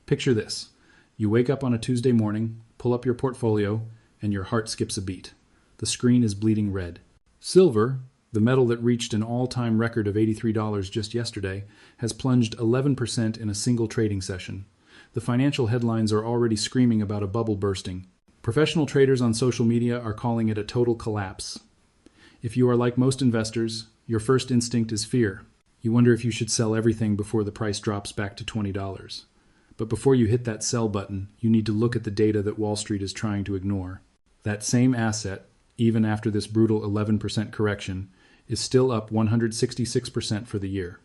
Picture this. You wake up on a Tuesday morning, pull up your portfolio, and your heart skips a beat. The screen is bleeding red. Silver, the metal that reached an all-time record of $83 just yesterday, has plunged 11% in a single trading session. The financial headlines are already screaming about a bubble bursting. Professional traders on social media are calling it a total collapse. If you are like most investors, your first instinct is fear. You wonder if you should sell everything before the price drops back to $20. But before you hit that sell button, you need to look at the data that Wall Street is trying to ignore. That same asset, even after this brutal 11% correction, is still up 166% for the year.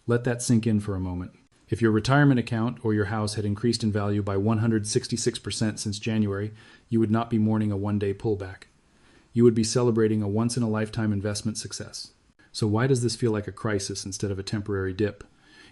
Let that sink in for a moment. If your retirement account or your house had increased in value by 166% since January, you would not be mourning a one-day pullback. You would be celebrating a once-in-a-lifetime investment success. So why does this feel like a crisis instead of a temporary dip?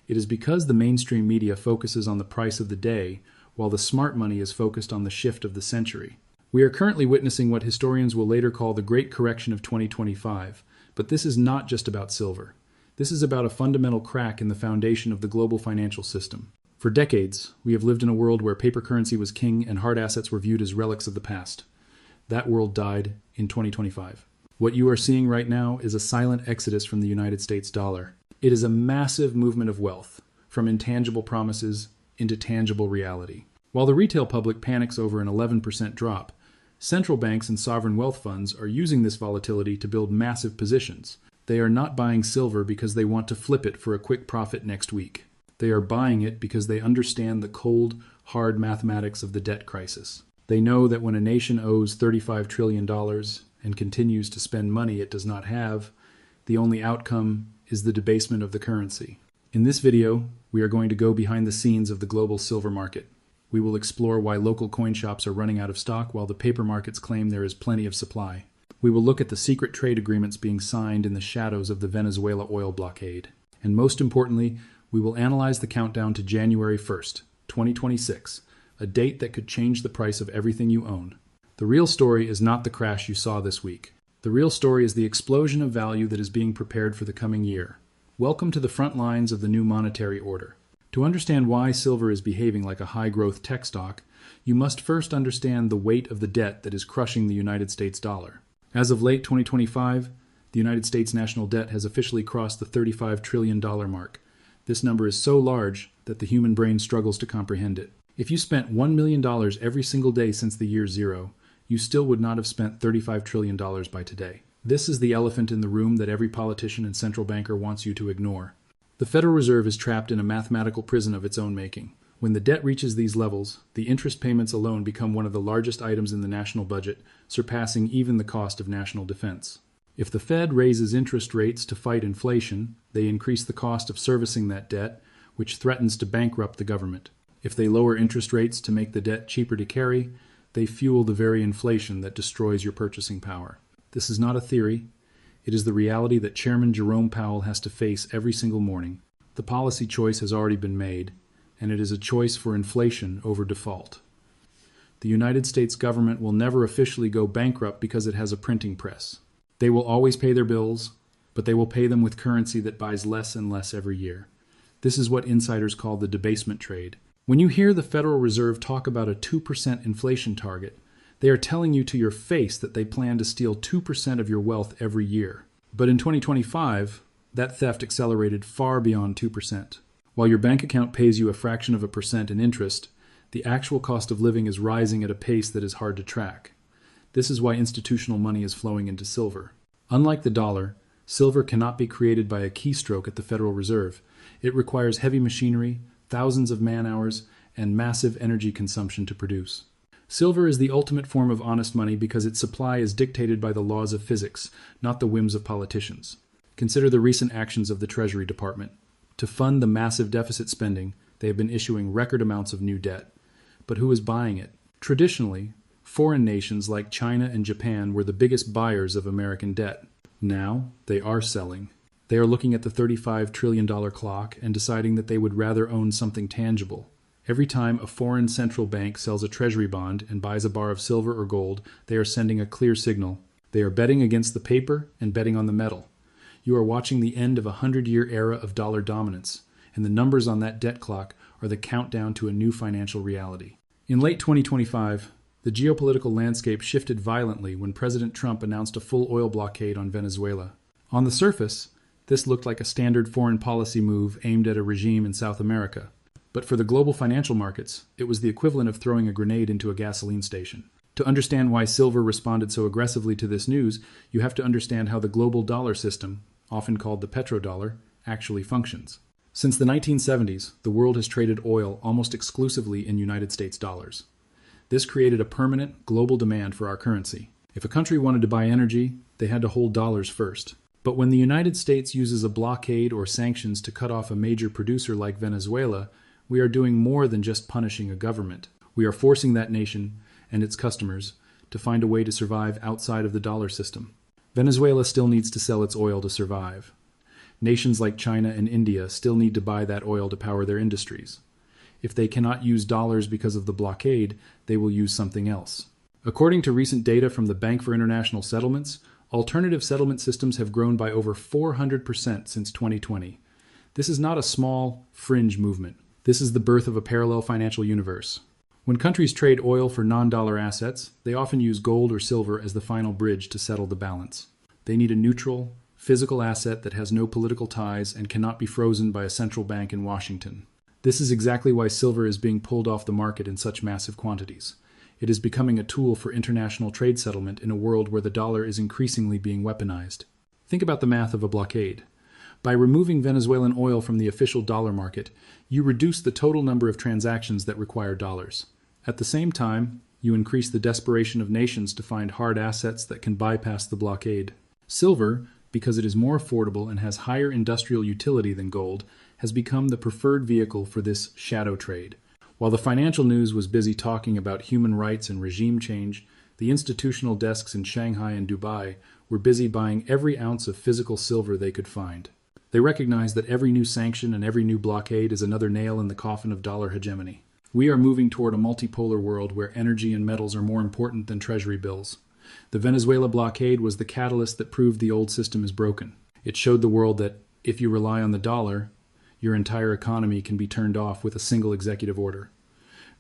It is because the mainstream media focuses on the price of the day, while the smart money is focused on the shift of the century. We are currently witnessing what historians will later call the Great Correction of 2025, but this is not just about silver. This is about a fundamental crack in the foundation of the global financial system. For decades, we have lived in a world where paper currency was king and hard assets were viewed as relics of the past. That world died in 2025. What you are seeing right now is a silent exodus from the United States dollar. It is a massive movement of wealth, from intangible promises into tangible reality. While the retail public panics over an 11% drop, central banks and sovereign wealth funds are using this volatility to build massive positions. They are not buying silver because they want to flip it for a quick profit next week. They are buying it because they understand the cold, hard mathematics of the debt crisis. They know that when a nation owes $35 trillion and continues to spend money it does not have, the only outcome is the debasement of the currency. In this video, we are going to go behind the scenes of the global silver market. We will explore why local coin shops are running out of stock while the paper markets claim there is plenty of supply. We will look at the secret trade agreements being signed in the shadows of the Venezuela oil blockade. And most importantly, we will analyze the countdown to January 1st, 2026, a date that could change the price of everything you own. The real story is not the crash you saw this week. The real story is the explosion of value that is being prepared for the coming year. Welcome to the front lines of the new monetary order. To understand why silver is behaving like a high-growth tech stock, you must first understand the weight of the debt that is crushing the United States dollar. As of late 2025, the United States national debt has officially crossed the $35 trillion mark. This number is so large that the human brain struggles to comprehend it. If you spent $1 million every single day since the year zero, you still would not have spent $35 trillion by today. This is the elephant in the room that every politician and central banker wants you to ignore. The Federal Reserve is trapped in a mathematical prison of its own making. When the debt reaches these levels, the interest payments alone become one of the largest items in the national budget, surpassing even the cost of national defense. If the Fed raises interest rates to fight inflation, they increase the cost of servicing that debt, which threatens to bankrupt the government. If they lower interest rates to make the debt cheaper to carry, they fuel the very inflation that destroys your purchasing power. This is not a theory. It is the reality that Chairman Jerome Powell has to face every single morning. The policy choice has already been made, and it is a choice for inflation over default. The United States government will never officially go bankrupt because it has a printing press. They will always pay their bills, but they will pay them with currency that buys less and less every year. This is what insiders call the debasement trade. When you hear the Federal Reserve talk about a 2% inflation target, they are telling you to your face that they plan to steal 2% of your wealth every year. But in 2025, that theft accelerated far beyond 2%. While your bank account pays you a fraction of a percent in interest, the actual cost of living is rising at a pace that is hard to track. This is why institutional money is flowing into silver. Unlike the dollar, silver cannot be created by a keystroke at the Federal Reserve. It requires heavy machinery, thousands of man-hours, and massive energy consumption to produce. Silver is the ultimate form of honest money because its supply is dictated by the laws of physics, not the whims of politicians. Consider the recent actions of the Treasury Department. To fund the massive deficit spending, they have been issuing record amounts of new debt. But who is buying it? Traditionally, foreign nations like China and Japan were the biggest buyers of American debt. Now, they are selling. They are looking at the $35 trillion clock and deciding that they would rather own something tangible. Every time a foreign central bank sells a treasury bond and buys a bar of silver or gold, they are sending a clear signal. They are betting against the paper and betting on the metal. You are watching the end of a 100-year era of dollar dominance, and the numbers on that debt clock are the countdown to a new financial reality. In late 2025, the geopolitical landscape shifted violently when President Trump announced a full oil blockade on Venezuela. On the surface, this looked like a standard foreign policy move aimed at a regime in South America. But for the global financial markets, it was the equivalent of throwing a grenade into a gasoline station. To understand why silver responded so aggressively to this news, you have to understand how the global dollar system, often called the petrodollar, actually functions. Since the 1970s, the world has traded oil almost exclusively in United States dollars. This created a permanent global demand for our currency. If a country wanted to buy energy, they had to hold dollars first. But when the United States uses a blockade or sanctions to cut off a major producer like Venezuela, we are doing more than just punishing a government. We are forcing that nation and its customers to find a way to survive outside of the dollar system. Venezuela still needs to sell its oil to survive. Nations like China and India still need to buy that oil to power their industries. If they cannot use dollars because of the blockade, they will use something else. According to recent data from the Bank for International Settlements, alternative settlement systems have grown by over 400% since 2020. This is not a small, fringe movement. This is the birth of a parallel financial universe. When countries trade oil for non-dollar assets, they often use gold or silver as the final bridge to settle the balance. They need a neutral, physical asset that has no political ties and cannot be frozen by a central bank in Washington. This is exactly why silver is being pulled off the market in such massive quantities. It is becoming a tool for international trade settlement in a world where the dollar is increasingly being weaponized. Think about the math of a blockade. By removing Venezuelan oil from the official dollar market, you reduce the total number of transactions that require dollars. At the same time, you increase the desperation of nations to find hard assets that can bypass the blockade. Silver, because it is more affordable and has higher industrial utility than gold, has become the preferred vehicle for this shadow trade. While the financial news was busy talking about human rights and regime change, the institutional desks in Shanghai and Dubai were busy buying every ounce of physical silver they could find. They recognized that every new sanction and every new blockade is another nail in the coffin of dollar hegemony. We are moving toward a multipolar world where energy and metals are more important than treasury bills. The Venezuela blockade was the catalyst that proved the old system is broken. It showed the world that if you rely on the dollar, your entire economy can be turned off with a single executive order.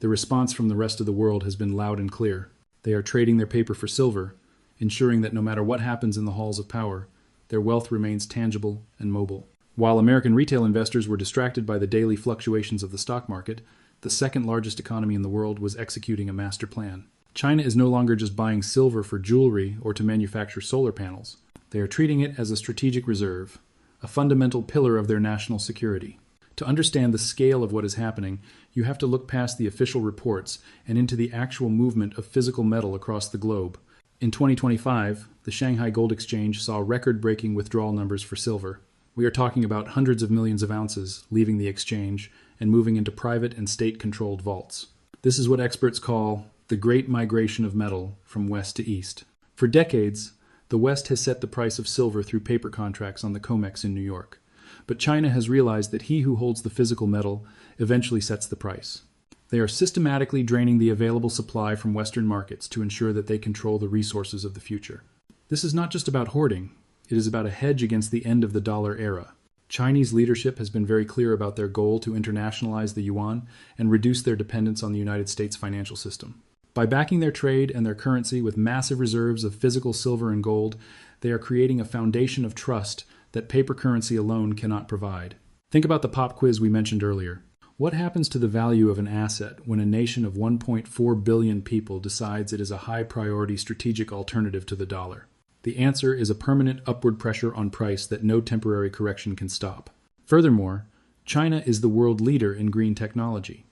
The response from the rest of the world has been loud and clear. They are trading their paper for silver, ensuring that no matter what happens in the halls of power, their wealth remains tangible and mobile. While American retail investors were distracted by the daily fluctuations of the stock market, the second largest economy in the world was executing a master plan. China is no longer just buying silver for jewelry or to manufacture solar panels. They are treating it as a strategic reserve, a fundamental pillar of their national security. To understand the scale of what is happening, you have to look past the official reports and into the actual movement of physical metal across the globe. In 2025, the Shanghai Gold Exchange saw record-breaking withdrawal numbers for silver. We are talking about hundreds of millions of ounces leaving the exchange and moving into private and state-controlled vaults. This is what experts call the Great Migration of Metal from West to East. For decades, the West has set the price of silver through paper contracts on the COMEX in New York. But China has realized that he who holds the physical metal eventually sets the price. They are systematically draining the available supply from Western markets to ensure that they control the resources of the future. This is not just about hoarding. It is about a hedge against the end of the dollar era. Chinese leadership has been very clear about their goal to internationalize the yuan and reduce their dependence on the United States financial system. By backing their trade and their currency with massive reserves of physical silver and gold, they are creating a foundation of trust that paper currency alone cannot provide. Think about the pop quiz we mentioned earlier. What happens to the value of an asset when a nation of 1.4 billion people decides it is a high-priority strategic alternative to the dollar? The answer is a permanent upward pressure on price that no temporary correction can stop. Furthermore, China is the world leader in green technology.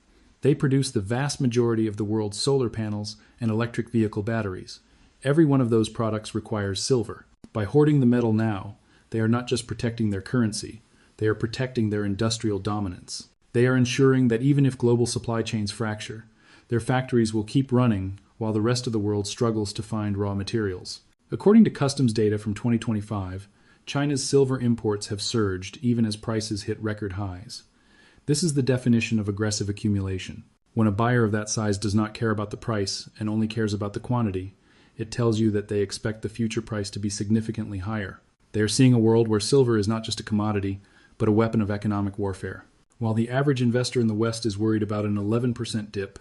They produce the vast majority of the world's solar panels and electric vehicle batteries. Every one of those products requires silver. By hoarding the metal now, they are not just protecting their currency, they are protecting their industrial dominance. They are ensuring that even if global supply chains fracture, their factories will keep running while the rest of the world struggles to find raw materials. According to customs data from 2025, China's silver imports have surged even as prices hit record highs. This is the definition of aggressive accumulation. When a buyer of that size does not care about the price and only cares about the quantity, it tells you that they expect the future price to be significantly higher. They are seeing a world where silver is not just a commodity, but a weapon of economic warfare. While the average investor in the West is worried about an 11% dip,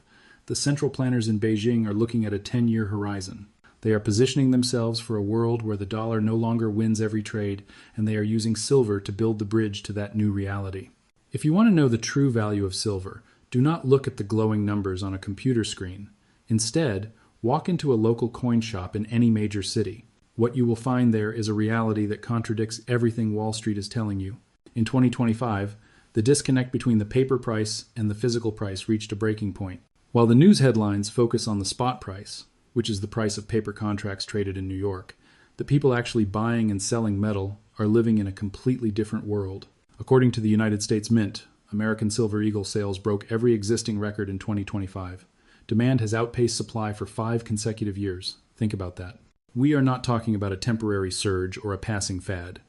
the central planners in Beijing are looking at a 10-year horizon. They are positioning themselves for a world where the dollar no longer wins every trade, and they are using silver to build the bridge to that new reality. If you want to know the true value of silver, do not look at the glowing numbers on a computer screen. Instead, walk into a local coin shop in any major city. What you will find there is a reality that contradicts everything Wall Street is telling you. In 2025, the disconnect between the paper price and the physical price reached a breaking point. While the news headlines focus on the spot price, which is the price of paper contracts traded in New York, the people actually buying and selling metal are living in a completely different world. According to the United States Mint, American Silver Eagle sales broke every existing record in 2025. Demand has outpaced supply for 5 consecutive years. Think about that. We are not talking about a temporary surge or a passing fad.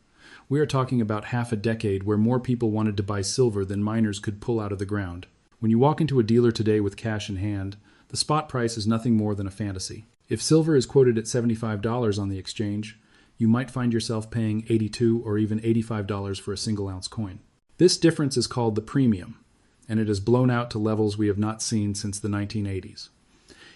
We are talking about half a decade where more people wanted to buy silver than miners could pull out of the ground. When you walk into a dealer today with cash in hand, the spot price is nothing more than a fantasy. If silver is quoted at $75 on the exchange, you might find yourself paying $82 or even $85 for a single-ounce coin. This difference is called the premium, and it has blown out to levels we have not seen since the 1980s.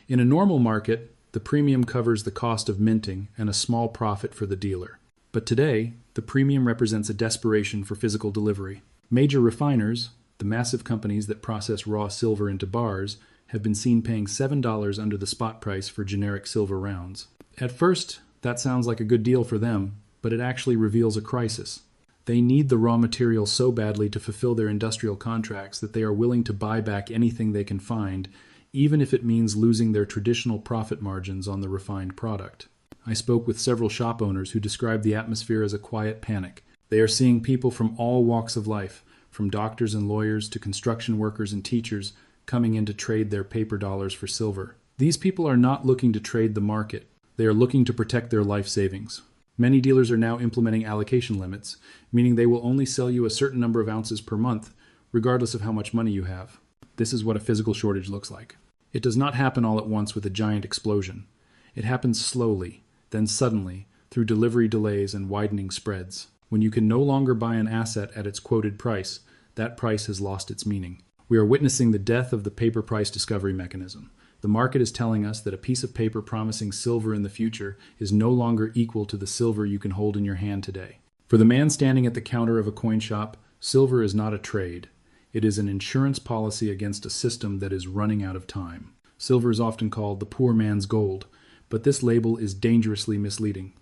In a normal market, the premium covers the cost of minting and a small profit for the dealer. But today, the premium represents a desperation for physical delivery. Major refiners, the massive companies that process raw silver into bars, have been seen paying $7 under the spot price for generic silver rounds. At first, that sounds like a good deal for them, but it actually reveals a crisis. They need the raw material so badly to fulfill their industrial contracts that they are willing to buy back anything they can find, even if it means losing their traditional profit margins on the refined product. I spoke with several shop owners who described the atmosphere as a quiet panic. They are seeing people from all walks of life, from doctors and lawyers to construction workers and teachers, coming in to trade their paper dollars for silver. These people are not looking to trade the market. They are looking to protect their life savings. Many dealers are now implementing allocation limits, meaning they will only sell you a certain number of ounces per month, regardless of how much money you have. This is what a physical shortage looks like. It does not happen all at once with a giant explosion. It happens slowly, then suddenly, through delivery delays and widening spreads. When you can no longer buy an asset at its quoted price, that price has lost its meaning. We are witnessing the death of the paper price discovery mechanism. The market is telling us that a piece of paper promising silver in the future is no longer equal to the silver you can hold in your hand today. For the man standing at the counter of a coin shop, silver is not a trade. It is an insurance policy against a system that is running out of time. Silver is often called the poor man's gold, but this label is dangerously misleading.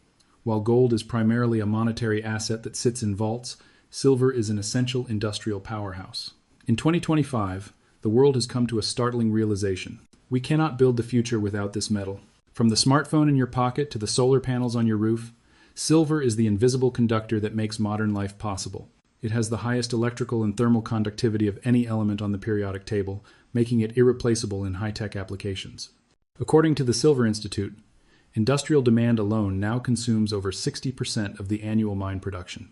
While gold is primarily a monetary asset that sits in vaults, silver is an essential industrial powerhouse. In 2025, the world has come to a startling realization. We cannot build the future without this metal. From the smartphone in your pocket to the solar panels on your roof, silver is the invisible conductor that makes modern life possible. It has the highest electrical and thermal conductivity of any element on the periodic table, making it irreplaceable in high-tech applications. According to the Silver Institute, industrial demand alone now consumes over 60% of the annual mine production.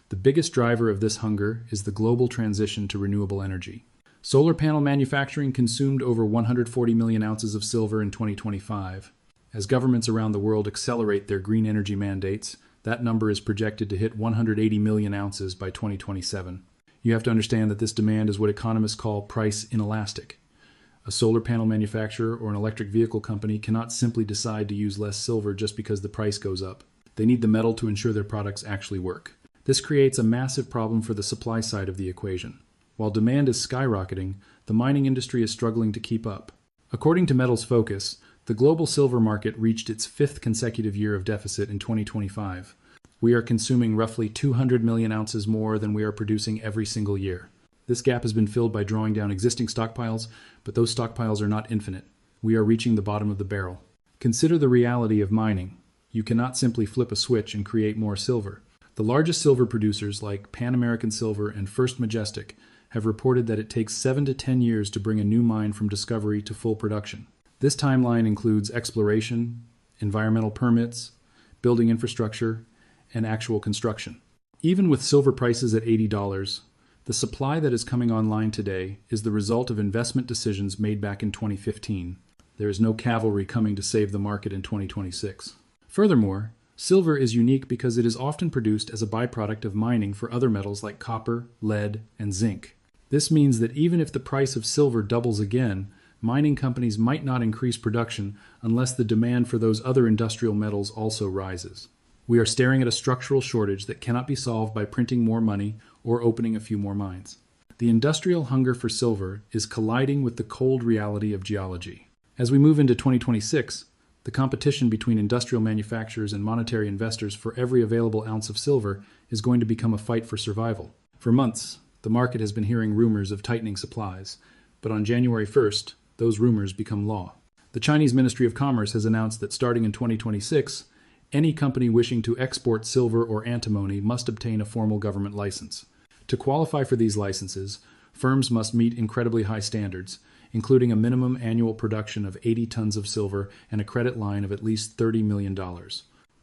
The biggest driver of this hunger is the global transition to renewable energy. Solar panel manufacturing consumed over 140 million ounces of silver in 2025. As governments around the world accelerate their green energy mandates, that number is projected to hit 180 million ounces by 2027. You have to understand that this demand is what economists call price inelastic. A solar panel manufacturer or an electric vehicle company cannot simply decide to use less silver just because the price goes up. They need the metal to ensure their products actually work. This creates a massive problem for the supply side of the equation. While demand is skyrocketing, the mining industry is struggling to keep up. According to Metals Focus, the global silver market reached its 5th consecutive year of deficit in 2025. We are consuming roughly 200 million ounces more than we are producing every single year. This gap has been filled by drawing down existing stockpiles, but those stockpiles are not infinite. We are reaching the bottom of the barrel. Consider the reality of mining. You cannot simply flip a switch and create more silver. The largest silver producers like Pan American Silver and First Majestic have reported that it takes 7 to 10 years to bring a new mine from discovery to full production. This timeline includes exploration, environmental permits, building infrastructure, and actual construction. Even with silver prices at $80, the supply that is coming online today is the result of investment decisions made back in 2015. There is no cavalry coming to save the market in 2026. Furthermore, silver is unique because it is often produced as a byproduct of mining for other metals like copper, lead, and zinc. This means that even if the price of silver doubles again, mining companies might not increase production unless the demand for those other industrial metals also rises. We are staring at a structural shortage that cannot be solved by printing more money or opening a few more mines. The industrial hunger for silver is colliding with the cold reality of geology. As we move into 2026, the competition between industrial manufacturers and monetary investors for every available ounce of silver is going to become a fight for survival. For months, the market has been hearing rumors of tightening supplies, but on January 1st, those rumors become law. The Chinese Ministry of Commerce has announced that starting in 2026, any company wishing to export silver or antimony must obtain a formal government license. To qualify for these licenses, firms must meet incredibly high standards, including a minimum annual production of 80 tons of silver and a credit line of at least $30 million.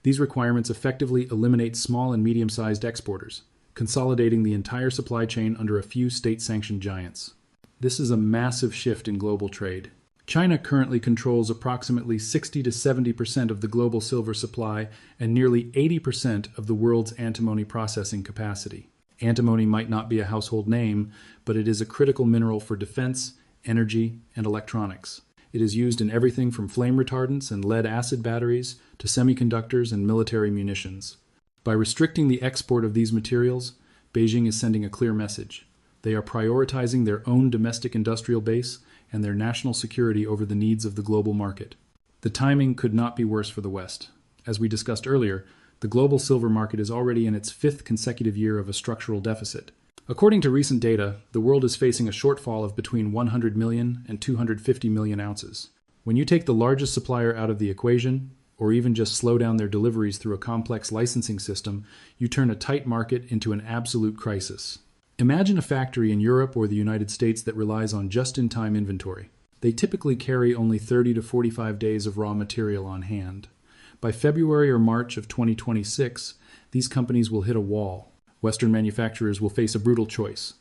These requirements effectively eliminate small and medium-sized exporters, consolidating the entire supply chain under a few state-sanctioned giants. This is a massive shift in global trade. China currently controls approximately 60 to 70% of the global silver supply and nearly 80% of the world's antimony processing capacity. Antimony might not be a household name, but it is a critical mineral for defense, energy, and electronics. It is used in everything from flame retardants and lead-acid batteries to semiconductors and military munitions. By restricting the export of these materials, Beijing is sending a clear message. They are prioritizing their own domestic industrial base and their national security over the needs of the global market. The timing could not be worse for the West. As we discussed earlier, the global silver market is already in its fifth consecutive year of a structural deficit. According to recent data, the world is facing a shortfall of between 100 million and 250 million ounces. When you take the largest supplier out of the equation, or even just slow down their deliveries through a complex licensing system, you turn a tight market into an absolute crisis. Imagine a factory in Europe or the United States that relies on just-in-time inventory. They typically carry only 30 to 45 days of raw material on hand. By February or March of 2026, these companies will hit a wall. Western manufacturers will face a brutal choice: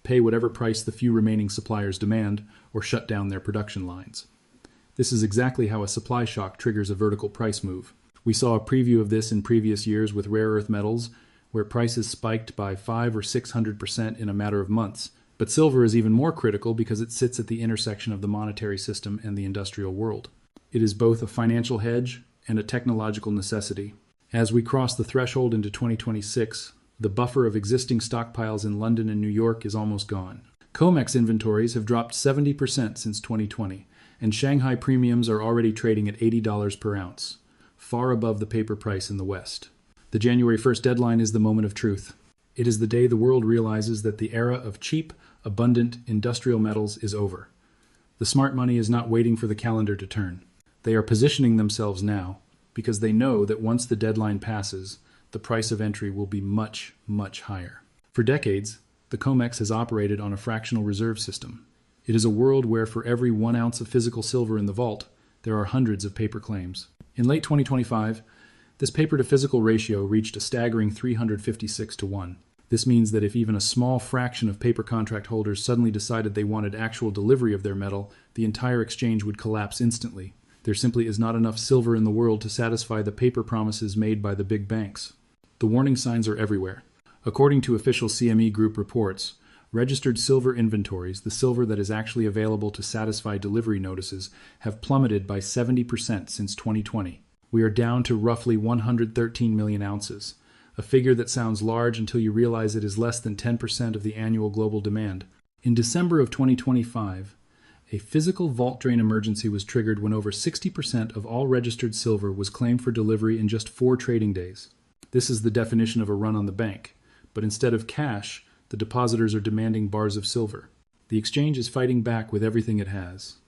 pay whatever price the few remaining suppliers demand, or shut down their production lines. This is exactly how a supply shock triggers a vertical price move. We saw a preview of this in previous years with rare earth metals, where prices spiked by 500 or 600% in a matter of months. But silver is even more critical because it sits at the intersection of the monetary system and the industrial world. It is both a financial hedge and a technological necessity. As we cross the threshold into 2026, the buffer of existing stockpiles in London and New York is almost gone. COMEX inventories have dropped 70% since 2020, and Shanghai premiums are already trading at $80 per ounce, far above the paper price in the West. The January 1st deadline is the moment of truth. It is the day the world realizes that the era of cheap, abundant industrial metals is over. The smart money is not waiting for the calendar to turn. They are positioning themselves now because they know that once the deadline passes, the price of entry will be much, much higher. For decades, the COMEX has operated on a fractional reserve system. It is a world where for every 1 ounce of physical silver in the vault, there are hundreds of paper claims. In late 2025, this paper-to-physical ratio reached a staggering 356 to 1. This means that if even a small fraction of paper contract holders suddenly decided they wanted actual delivery of their metal, the entire exchange would collapse instantly. There simply is not enough silver in the world to satisfy the paper promises made by the big banks. The warning signs are everywhere. According to official CME Group reports, registered silver inventories, the silver that is actually available to satisfy delivery notices, have plummeted by 70% since 2020. We are down to roughly 113 million ounces, a figure that sounds large until you realize it is less than 10% of the annual global demand. In December of 2025, a physical vault drain emergency was triggered when over 60% of all registered silver was claimed for delivery in just 4 trading days. This is the definition of a run on the bank, but instead of cash, the depositors are demanding bars of silver. The exchange is fighting back with everything it has.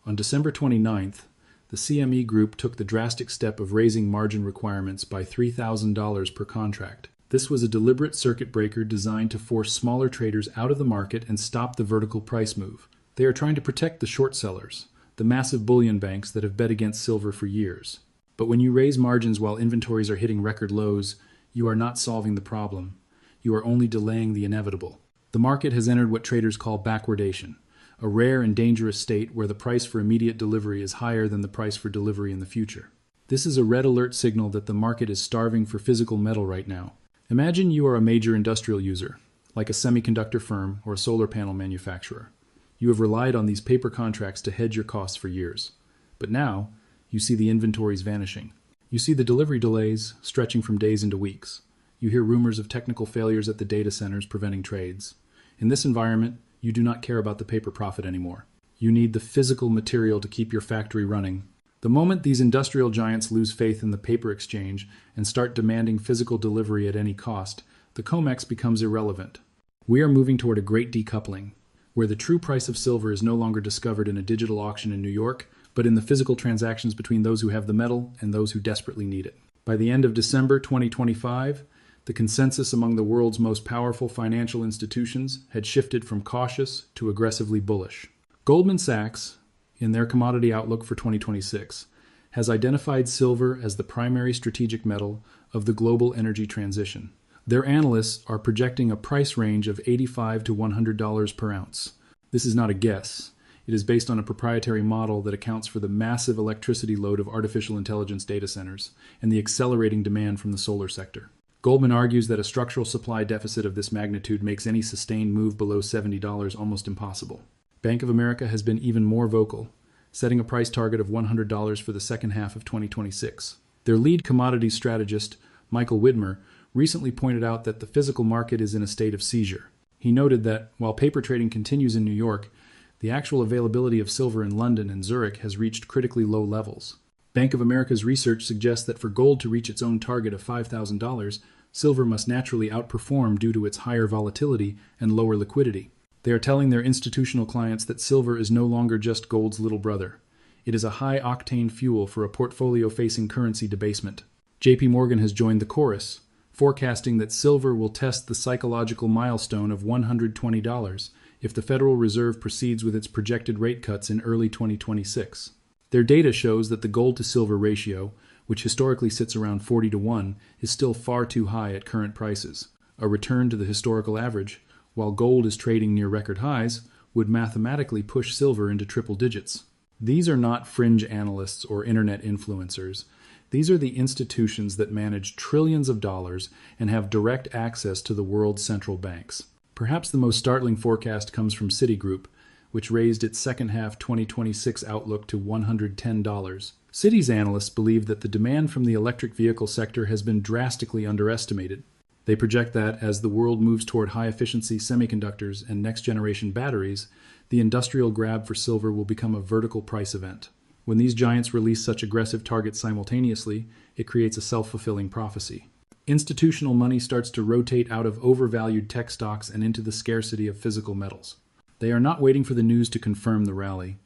On December 29th, the CME Group took the drastic step of raising margin requirements by $3,000 per contract. This was a deliberate circuit breaker designed to force smaller traders out of the market and stop the vertical price move. They are trying to protect the short sellers, the massive bullion banks that have bet against silver for years. But when you raise margins while inventories are hitting record lows, you are not solving the problem. You are only delaying the inevitable. The market has entered what traders call backwardation, a rare and dangerous state where the price for immediate delivery is higher than the price for delivery in the future. This is a red alert signal that the market is starving for physical metal right now. Imagine you are a major industrial user, like a semiconductor firm or a solar panel manufacturer. You have relied on these paper contracts to hedge your costs for years. But now, you see the inventories vanishing. You see the delivery delays stretching from days into weeks. You hear rumors of technical failures at the data centers preventing trades. In this environment, you do not care about the paper profit anymore. You need the physical material to keep your factory running. The moment these industrial giants lose faith in the paper exchange and start demanding physical delivery at any cost, the COMEX becomes irrelevant. We are moving toward a great decoupling, where the true price of silver is no longer discovered in a digital auction in New York, but in the physical transactions between those who have the metal and those who desperately need it. By the end of December 2025, the consensus among the world's most powerful financial institutions had shifted from cautious to aggressively bullish. Goldman Sachs, in their commodity outlook for 2026, has identified silver as the primary strategic metal of the global energy transition. Their analysts are projecting a price range of $85 to $100 per ounce. This is not a guess. It is based on a proprietary model that accounts for the massive electricity load of artificial intelligence data centers and the accelerating demand from the solar sector. Goldman argues that a structural supply deficit of this magnitude makes any sustained move below $70 almost impossible. Bank of America has been even more vocal, setting a price target of $100 for the second half of 2026. Their lead commodities strategist, Michael Widmer, recently pointed out that the physical market is in a state of seizure. He noted that, while paper trading continues in New York, the actual availability of silver in London and Zurich has reached critically low levels. Bank of America's research suggests that for gold to reach its own target of $5,000, silver must naturally outperform due to its higher volatility and lower liquidity. They are telling their institutional clients that silver is no longer just gold's little brother. It is a high-octane fuel for a portfolio facing currency debasement. JP Morgan has joined the chorus, forecasting that silver will test the psychological milestone of $120 if the Federal Reserve proceeds with its projected rate cuts in early 2026. Their data shows that the gold-to-silver ratio, which historically sits around 40 to 1, is still far too high at current prices. A return to the historical average, while gold is trading near record highs, would mathematically push silver into triple digits. These are not fringe analysts or internet influencers. These are the institutions that manage trillions of dollars and have direct access to the world's central banks. Perhaps the most startling forecast comes from Citigroup, which raised its second half 2026 outlook to $110. Citi's analysts believe that the demand from the electric vehicle sector has been drastically underestimated. They project that, as the world moves toward high-efficiency semiconductors and next-generation batteries, the industrial grab for silver will become a vertical price event. When these giants release such aggressive targets simultaneously, it creates a self-fulfilling prophecy. Institutional money starts to rotate out of overvalued tech stocks and into the scarcity of physical metals. They are not waiting for the news to confirm the rally.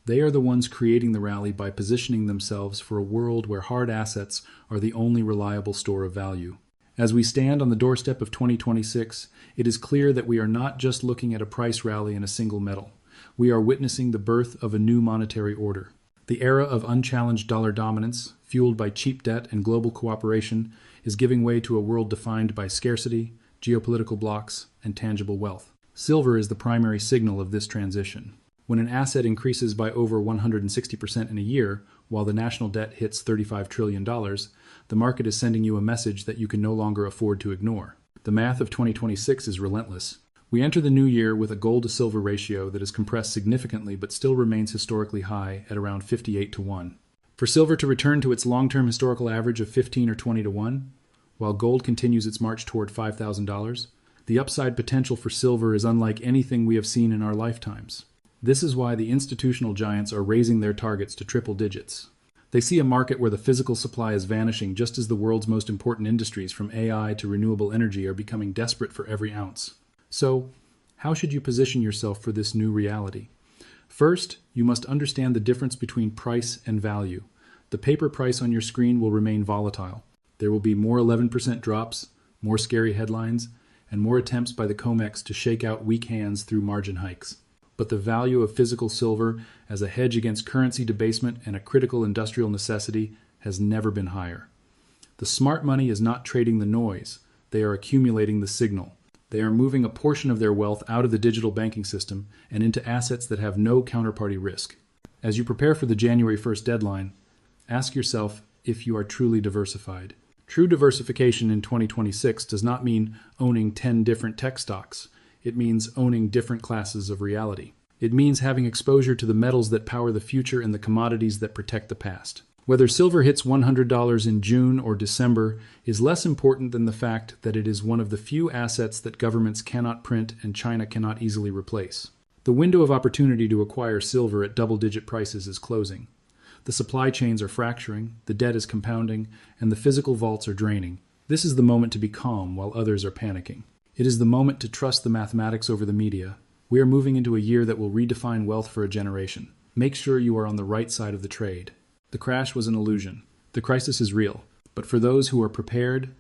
They are the ones creating the rally by positioning themselves for a world where hard assets are the only reliable store of value. As we stand on the doorstep of 2026, it is clear that we are not just looking at a price rally in a single metal. We are witnessing the birth of a new monetary order. The era of unchallenged dollar dominance, fueled by cheap debt and global cooperation, is giving way to a world defined by scarcity, geopolitical blocks, and tangible wealth. Silver is the primary signal of this transition. When an asset increases by over 160% in a year, while the national debt hits $35 trillion, the market is sending you a message that you can no longer afford to ignore. The math of 2026 is relentless. We enter the new year with a gold-to-silver ratio that is compressed significantly but still remains historically high at around 58 to 1. For silver to return to its long-term historical average of 15 or 20 to 1, while gold continues its march toward $5,000, the upside potential for silver is unlike anything we have seen in our lifetimes. This is why the institutional giants are raising their targets to triple digits. They see a market where the physical supply is vanishing just as the world's most important industries, from AI to renewable energy, are becoming desperate for every ounce. So, how should you position yourself for this new reality? First, you must understand the difference between price and value. The paper price on your screen will remain volatile. There will be more 11% drops, more scary headlines, and more attempts by the COMEX to shake out weak hands through margin hikes. But the value of physical silver as a hedge against currency debasement and a critical industrial necessity has never been higher. The smart money is not trading the noise. They are accumulating the signal. They are moving a portion of their wealth out of the digital banking system and into assets that have no counterparty risk. As you prepare for the January 1st deadline, ask yourself if you are truly diversified. True diversification in 2026 does not mean owning 10 different tech stocks. It means owning different classes of reality. It means having exposure to the metals that power the future and the commodities that protect the past. Whether silver hits $100 in June or December is less important than the fact that it is one of the few assets that governments cannot print and China cannot easily replace. The window of opportunity to acquire silver at double-digit prices is closing. The supply chains are fracturing, the debt is compounding, and the physical vaults are draining. This is the moment to be calm while others are panicking. It is the moment to trust the mathematics over the media. We are moving into a year that will redefine wealth for a generation. Make sure you are on the right side of the trade. The crash was an illusion. The crisis is real. But for those who are prepared,